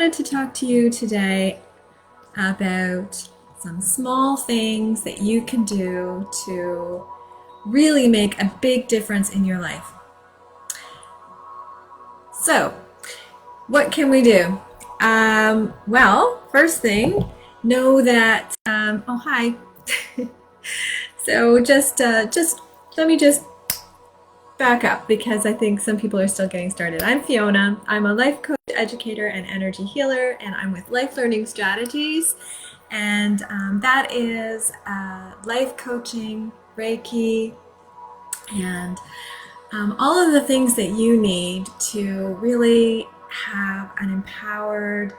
wanted to talk to you today about some small things that you can do to really make a big difference in your life. So, what can we do? Well, first thing, know that, oh, hi. So just let me just back up because I think some people are still getting started. I'm Fiona. I'm a life coach, educator, and energy healer, and I'm with Life Learning Strategies. And that is life coaching, Reiki, and all of the things that you need to really have an empowered,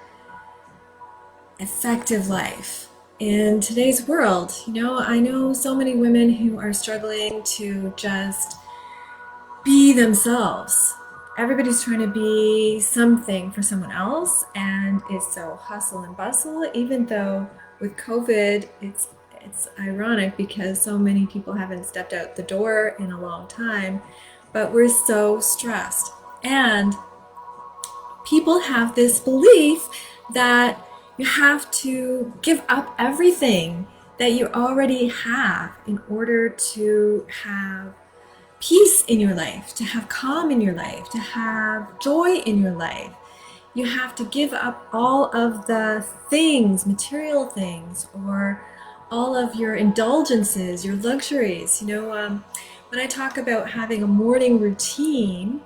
effective life. In today's world, I know so many women who are struggling to just be themselves. Everybody's trying to be something for someone else, and it's so hustle and bustle. Even though with COVID, it's ironic because so many people haven't stepped out the door in a long time, but we're so stressed. And people have this belief that you have to give up everything that you already have in order to have peace in your life, to have calm in your life, to have joy in your life. You have to give up all of the things, material things, or all of your indulgences, your luxuries. When I talk about having a morning routine,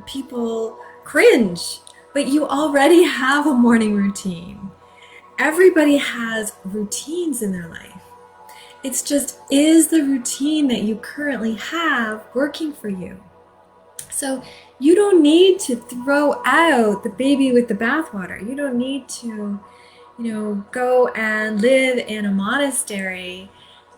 people cringe, but you already have a morning routine. Everybody has routines in their life. It's just, is the routine that you currently have working for you? So you don't need to throw out the baby with the bathwater. You don't need to, go and live in a monastery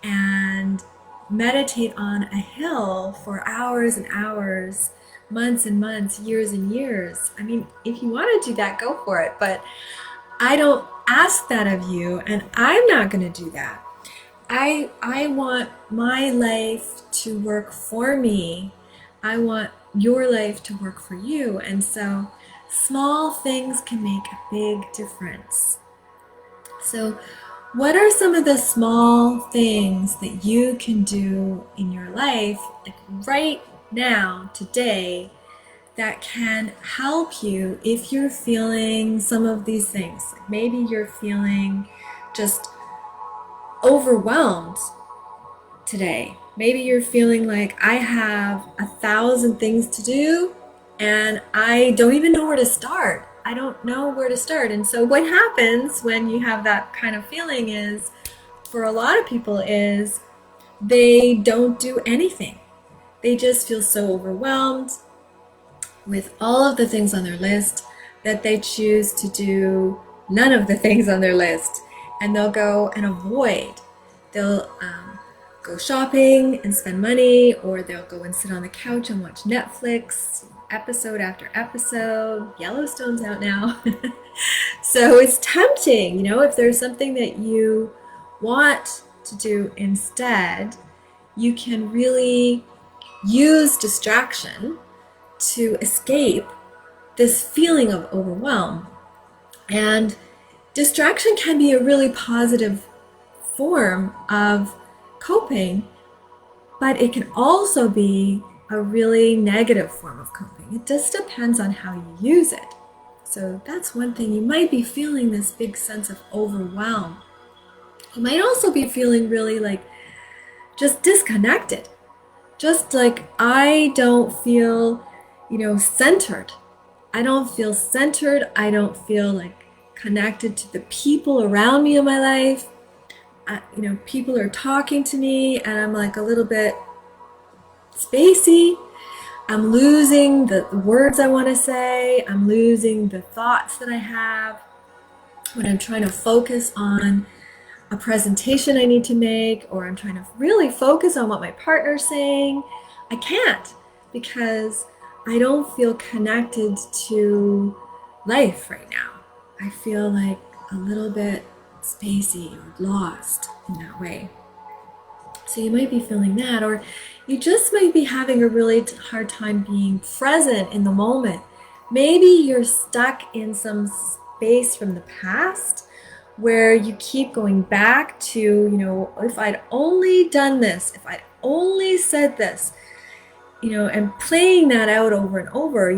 and meditate on a hill for hours and hours, months and months, years and years. I mean, if you want to do that, go for it. But I don't ask that of you, and I'm not going to do that. I want my life to work for me. I want your life to work for you. And so small things can make a big difference. So what are some of the small things that you can do in your life, like right now, today, that can help you if you're feeling some of these things? Maybe you're feeling just overwhelmed today. Maybe you're feeling like, I have 1,000 things to do and I don't even know where to start. I don't know where to start. And so what happens when you have that kind of feeling is, for a lot of people, is they don't do anything. They just feel so overwhelmed with all of the things on their list that they choose to do none of the things on their list. And they'll go and avoid. They'll go shopping and spend money, or they'll go and sit on the couch and watch Netflix, episode after episode. Yellowstone's out now. So it's tempting, if there's something that you want to do instead, you can really use distraction to escape this feeling of overwhelm. And distraction can be a really positive form of coping, but it can also be a really negative form of coping. It just depends on how you use it. So that's one thing. You might be feeling this big sense of overwhelm. You might also be feeling really just disconnected. Just like, I don't feel, centered. I don't feel centered. I don't feel connected to the people around me in my life. People are talking to me and I'm a little bit spacey. I'm losing the words I want to say. I'm losing the thoughts that I have when I'm trying to focus on a presentation I need to make, or I'm trying to really focus on what my partner's saying. I can't, because I don't feel connected to life right now. I feel like a little bit spacey or lost in that way. So you might be feeling that, or you just might be having a really hard time being present in the moment. Maybe you're stuck in some space from the past where you keep going back to, if I'd only done this, if I'd only said this, and playing that out over and over.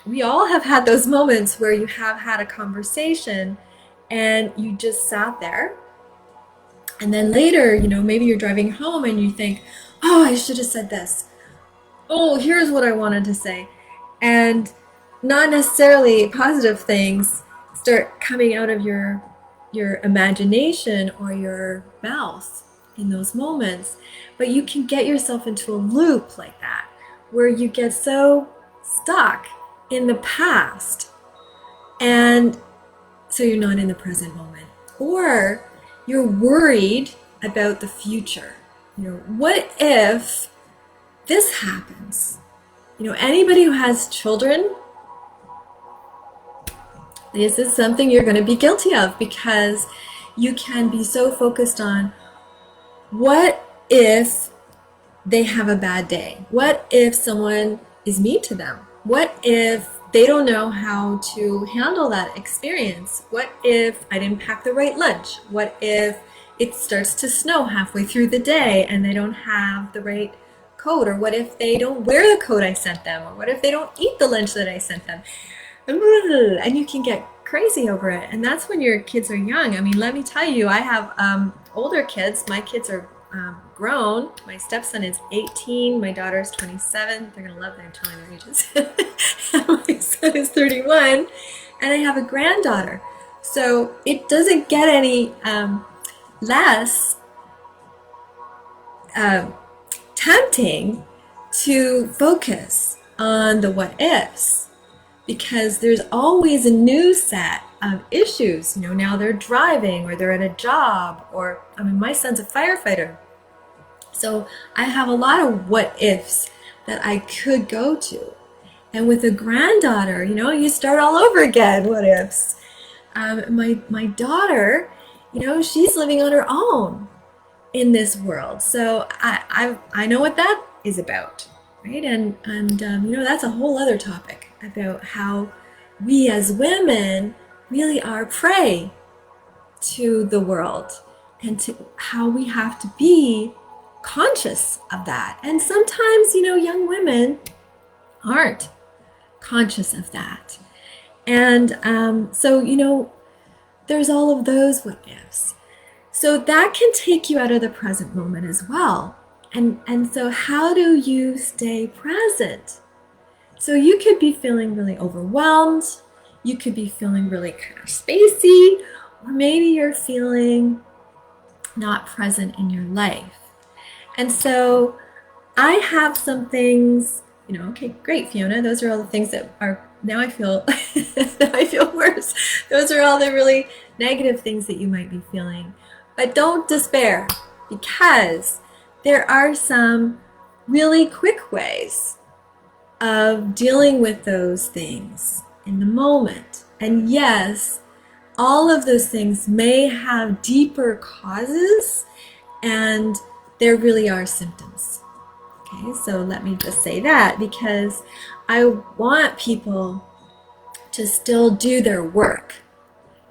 We all have had those moments where you have had a conversation and you just sat there. And then later, maybe you're driving home and you think, oh, I should have said this. Oh, here's what I wanted to say. And not necessarily positive things start coming out of your imagination or your mouth in those moments. But you can get yourself into a loop like that, where you get so stuck in the past, and so you're not in the present moment. Or you're worried about the future. What if this happens? Anybody who has children, this is something you're going to be guilty of, because you can be so focused on what if they have a bad day? What if someone is mean to them? What if they don't know how to handle that experience? What if I didn't pack the right lunch? What if it starts to snow halfway through the day and they don't have the right coat? Or what if they don't wear the coat I sent them? Or what if they don't eat the lunch that I sent them? And you can get crazy over it. And that's when your kids are young. I mean, let me tell you, I have older kids. My kids are grown. My stepson is 18. My daughter's 27. They're going to love that I'm telling their ages. My son is 31. And I have a granddaughter. So it doesn't get any less tempting to focus on the what ifs, because there's always a new set of issues. Now they're driving, or they're at a job, or my son's a firefighter. So I have a lot of what ifs that I could go to. And with a granddaughter, you start all over again, what ifs. My daughter, she's living on her own in this world. So I know what that is about, right? And that's a whole other topic about how we as women really are prey to the world, and to how we have to be conscious of that. And sometimes, young women aren't conscious of that. And so, there's all of those what ifs. So that can take you out of the present moment as well. And so how do you stay present? So you could be feeling really overwhelmed. You could be feeling really kind of spacey, or maybe you're feeling not present in your life. And so I have some things, okay, great, Fiona. Those are all the things that are, now I feel, now I feel worse. Those are all the really negative things that you might be feeling. But don't despair, because there are some really quick ways of dealing with those things in the moment. And yes, all of those things may have deeper causes, and there really are symptoms. Okay, so let me just say that, because I want people to still do their work.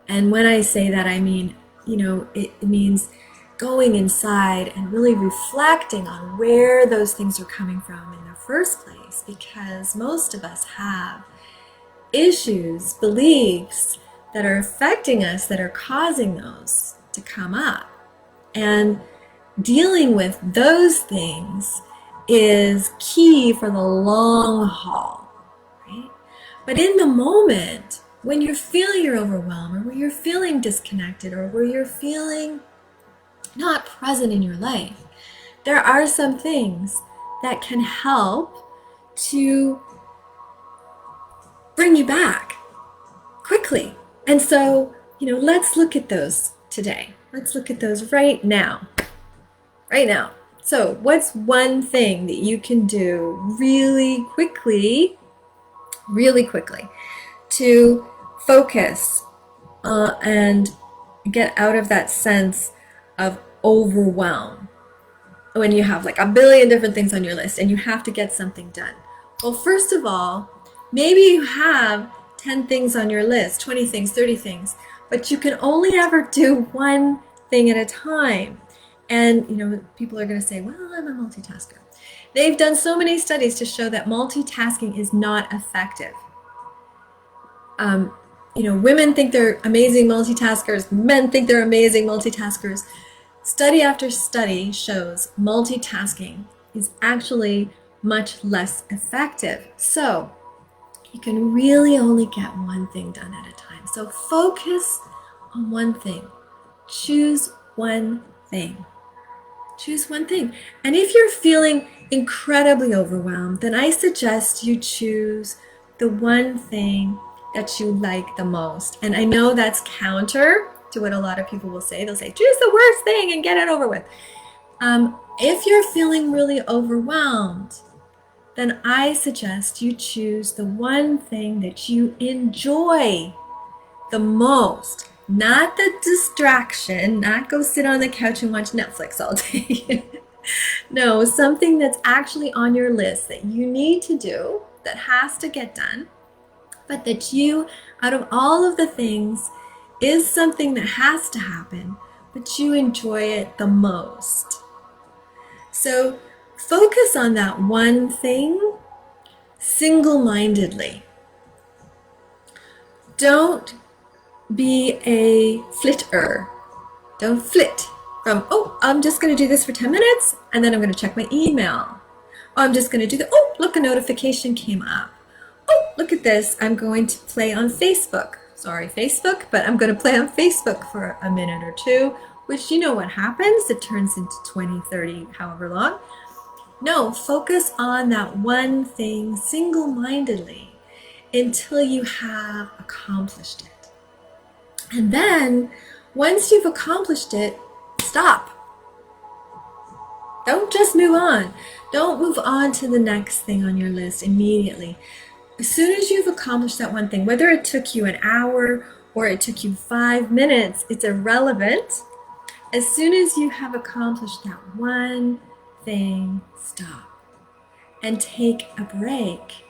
And when I say that, I mean, it means going inside and really reflecting on where those things are coming from in the first place, because most of us have issues, beliefs that are affecting us, that are causing those to come up. And dealing with those things is key for the long haul, right? But in the moment, when you're feeling you're overwhelmed, or where you're feeling disconnected, or where you're feeling not present in your life, there are some things that can help to bring you back quickly. And so, let's look at those today. Let's look at those right now. Right now. So what's one thing that you can do really quickly to focus and get out of that sense of overwhelm when you have like a billion different things on your list and you have to get something done? Well, first of all, Maybe you have 10 things on your list, 20 things, 30 things, but you can only ever do one thing at a time. And, people are going to say, well, I'm a multitasker. They've done so many studies to show that multitasking is not effective. Women think they're amazing multitaskers, men think they're amazing multitaskers. Study after study shows multitasking is actually much less effective. So you can really only get one thing done at a time. So focus on one thing. Choose one thing. Choose one thing. And if you're feeling incredibly overwhelmed, then I suggest you choose the one thing that you like the most. And I know that's counter to what a lot of people will say. They'll say, choose the worst thing and get it over with. If you're feeling really overwhelmed, then I suggest you choose the one thing that you enjoy the most. Not the distraction, not go sit on the couch and watch Netflix all day. No, something that's actually on your list that you need to do, that has to get done, but that you, out of all of the things, is something that has to happen, but you enjoy it the most. So focus on that one thing single-mindedly. Don't be a flitter. Don't flit from, I'm just going to do this for 10 minutes and then I'm going to check my email. I'm just going to do look, a notification came up. Look at this. I'm going to play on Facebook. Sorry, Facebook, but I'm going to play on Facebook for a minute or two, which you know what happens. It turns into 20, 30, however long. No, focus on that one thing single-mindedly until you have accomplished it. And then, once you've accomplished it, stop. Don't just move on. Don't move on to the next thing on your list immediately. As soon as you've accomplished that one thing, whether it took you an hour or it took you 5 minutes, it's irrelevant. As soon as you have accomplished that one thing, stop and take a break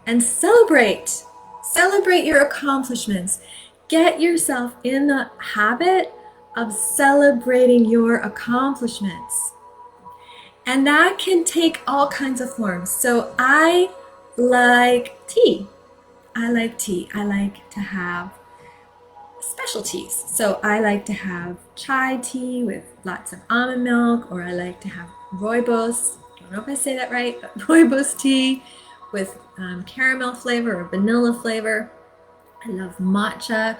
and celebrate. Celebrate your accomplishments. Get yourself in the habit of celebrating your accomplishments. And that can take all kinds of forms. So I like tea. I like to have specialties. So I like to have chai tea with lots of almond milk, or I like to have rooibos. I don't know if I say that right, but rooibos tea with caramel flavor or vanilla flavor. I love matcha.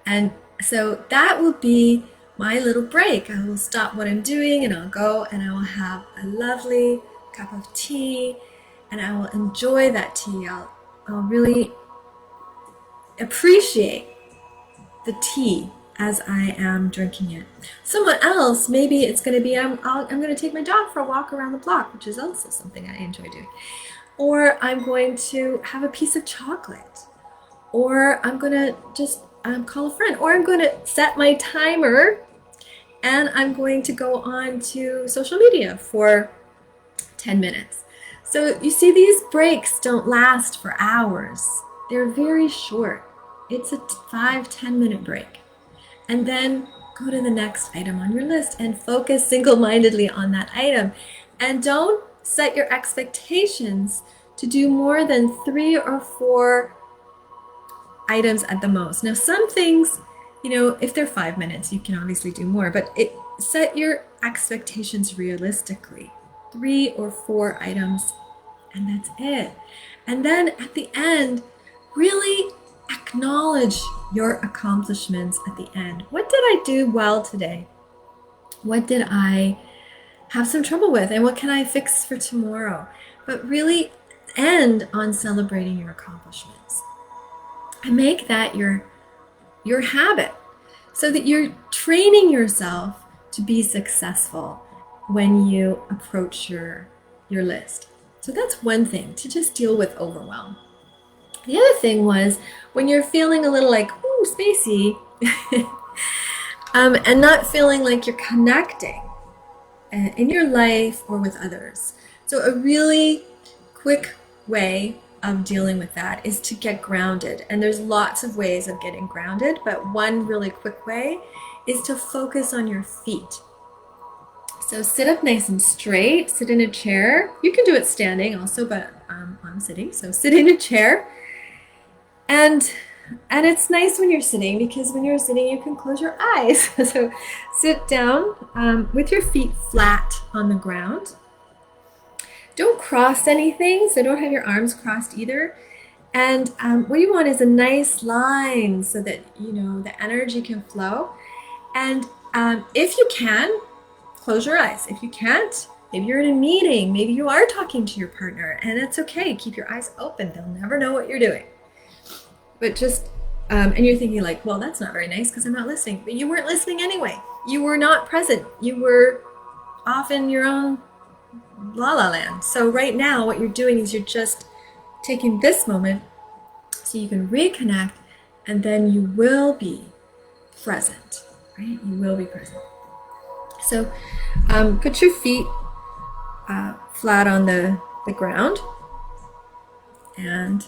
And so that will be my little break. I will stop what I'm doing and I'll go and I will have a lovely cup of tea and I will enjoy that tea. I'll really appreciate the tea as I am drinking it. Someone else, maybe it's going to be, I'm going to take my dog for a walk around the block, which is also something I enjoy doing. Or I'm going to have a piece of chocolate. Or I'm going to just call a friend. Or I'm going to set my timer and I'm going to go on to social media for 10 minutes. So you see, these breaks don't last for hours. They're very short. It's a 5-10 minute break. And then go to the next item on your list and focus single-mindedly on that item. And don't set your expectations to do more than 3 or 4 items at the most. Now, some things, if they're 5 minutes, you can obviously do more, but set your expectations realistically. 3 or 4 items, and that's it. And then at the end, really acknowledge your accomplishments at the end. What did I do well today? What did I have some trouble with? And what can I fix for tomorrow? But really end on celebrating your accomplishments. And make that your habit so that you're training yourself to be successful when you approach your list. So that's one thing, to just deal with overwhelm. The other thing was when you're feeling a little like, ooh, spacey, and not feeling like you're connecting in your life or with others. So a really quick way of dealing with that is to get grounded. And there's lots of ways of getting grounded, but one really quick way is to focus on your feet. So sit up nice and straight, sit in a chair. You can do it standing also, but I'm sitting. So sit in a chair. And it's nice when you're sitting, because when you're sitting, you can close your eyes. So sit down with your feet flat on the ground. Don't cross anything, so don't have your arms crossed either. And what you want is a nice line so that, you know, the energy can flow. And if you can, close your eyes. If you can't, maybe you're in a meeting, maybe you are talking to your partner, and it's okay. Keep your eyes open. They'll never know what you're doing. But just, and you're thinking like, well, that's not very nice because I'm not listening. But you weren't listening anyway. You were not present. You were off in your own la la land. So right now, what you're doing is you're just taking this moment so you can reconnect, and then you will be present, right? You will be present. So put your feet flat on the ground, and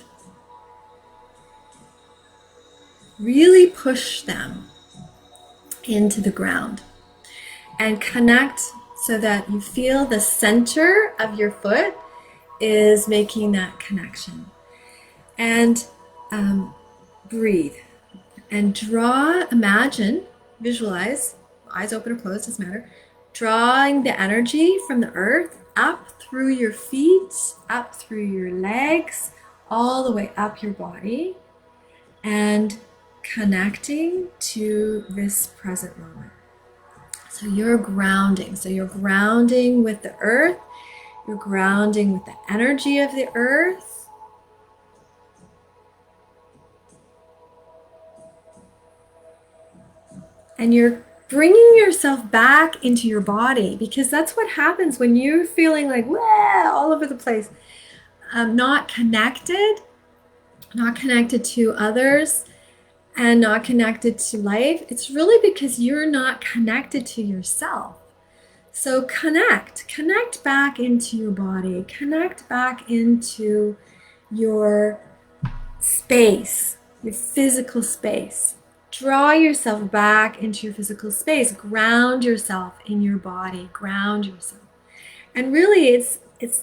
really push them into the ground and connect so that you feel the center of your foot is making that connection. And breathe and draw, imagine, visualize, eyes open or closed, doesn't matter, drawing the energy from the earth up through your feet, up through your legs, all the way up your body, and connecting to this present moment. So you're grounding. So you're grounding with the earth. You're grounding with the energy of the earth. And you're bringing yourself back into your body, because that's what happens when you're feeling like, wah, all over the place, not connected to others, and not connected to life. It's really because you're not connected to yourself. So connect back into your body, connect back into your space, your physical space. Draw yourself back into your physical space. Ground yourself in your body, ground yourself. And really it's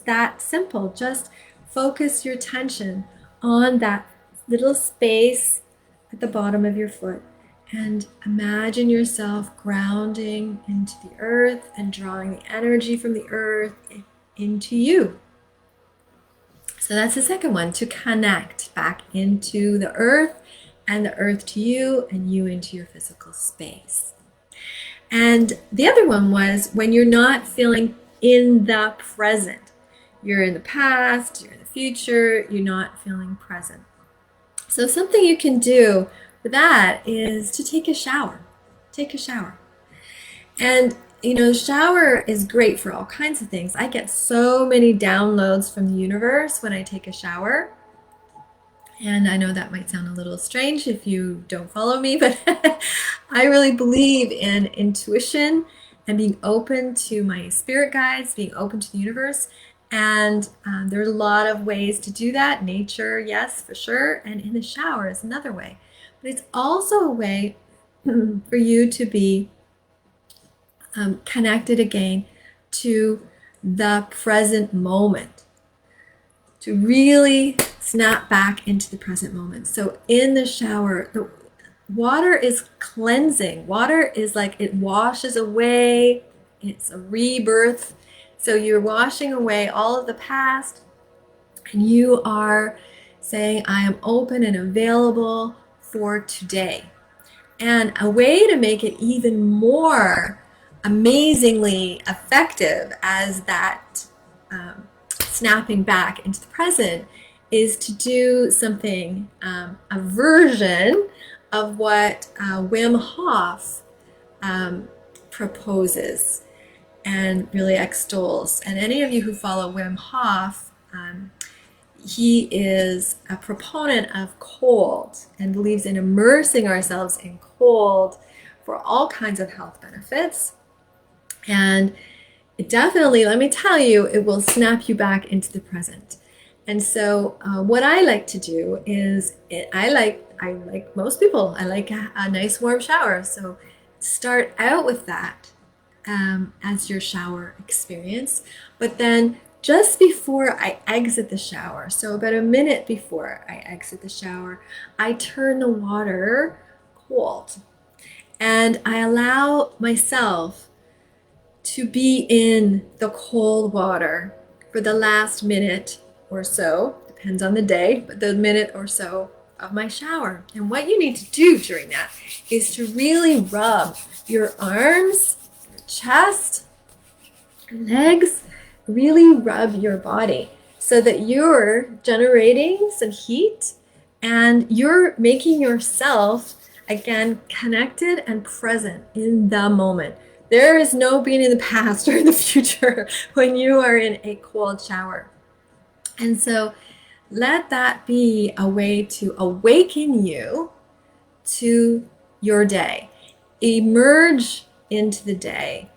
that simple. Just focus your attention on that little space at the bottom of your foot, and imagine yourself grounding into the earth and drawing the energy from the earth into you. So that's the second one, to connect back into the earth, and the earth to you, and you into your physical space. And the other one was when you're not feeling in the present. You're in the past, you're in the future, you're not feeling present. So something you can do for that is to take a shower. Take a shower. And, you know, the shower is great for all kinds of things. I get so many downloads from the universe when I take a shower. And I know that might sound a little strange if you don't follow me, but I really believe in intuition and being open to my spirit guides, being open to the universe. And there are a lot of ways to do that. Nature, yes, for sure. And in the shower is another way. But it's also a way for you to be connected again to the present moment, to really snap back into the present moment. So in the shower, the water is cleansing. Water is like, it washes away. It's a rebirth. So you're washing away all of the past, and you are saying, I am open and available for today. And a way to make it even more amazingly effective as that snapping back into the present is to do something, a version of what Wim Hof proposes and really extols. And any of you who follow Wim Hof, he is a proponent of cold and believes in immersing ourselves in cold for all kinds of health benefits. And it definitely, let me tell you, it will snap you back into the present. And so what I like to do is I like most people, I like a nice warm shower. So start out with that as your shower experience. But then just before I exit the shower, so about a minute before I exit the shower, I turn the water cold and I allow myself to be in the cold water for the last minute or so, depends on the day, but the minute or so of my shower. And what you need to do during that is to really rub your arms, your chest, legs, really rub your body so that you're generating some heat and you're making yourself again connected and present in the moment. There is no being in the past or in the future when you are in a cold shower. And so let that be a way to awaken you to your day. Emerge into the day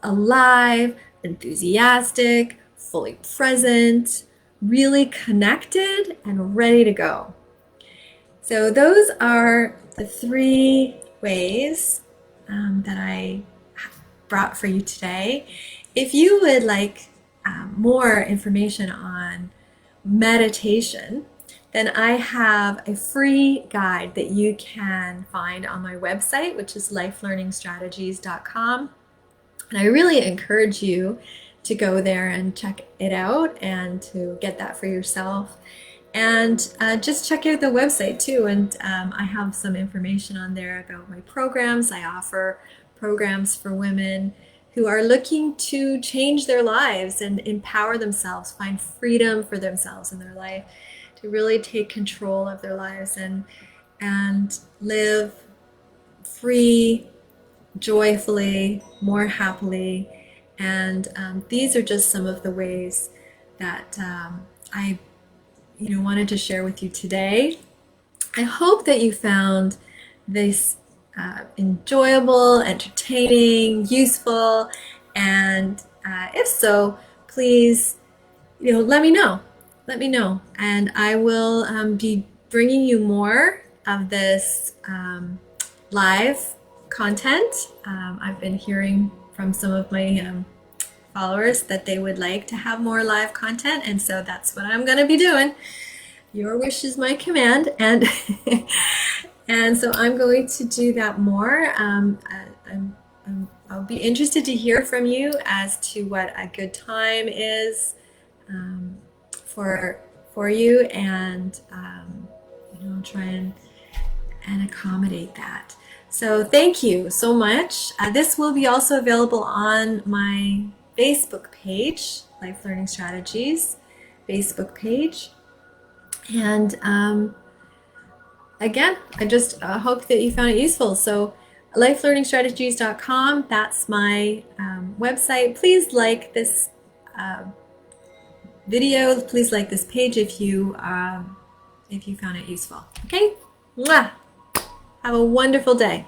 alive, enthusiastic, fully present, really connected, and ready to go. So those are the 3 ways that I brought for you today. If you would like more information on meditation, then I have a free guide that you can find on my website, which is lifelearningstrategies.com. And I really encourage you to go there and check it out and to get that for yourself. And just check out the website too. And I have some information on there about my programs. I offer programs for women who are looking to change their lives and empower themselves, find freedom for themselves in their life, to really take control of their lives and live free, joyfully, more happily. And these are just some of the ways that I wanted to share with you today. I hope that you found this enjoyable, entertaining, useful, and if so, please, let me know. Let me know, and I will be bringing you more of this live content. I've been hearing from some of my followers that they would like to have more live content, and so that's what I'm going to be doing. Your wish is my command, and and so I'm going to do that more. I'll be interested to hear from you as to what a good time is for you, and try and accommodate that. So thank you so much. This will be also available on my Facebook page, Life Learning Strategies Facebook page. And again, I just hope that you found it useful. So lifelearningstrategies.com, that's my website. Please like this video. Please like this page if you found it useful. Okay? Mwah! Have a wonderful day.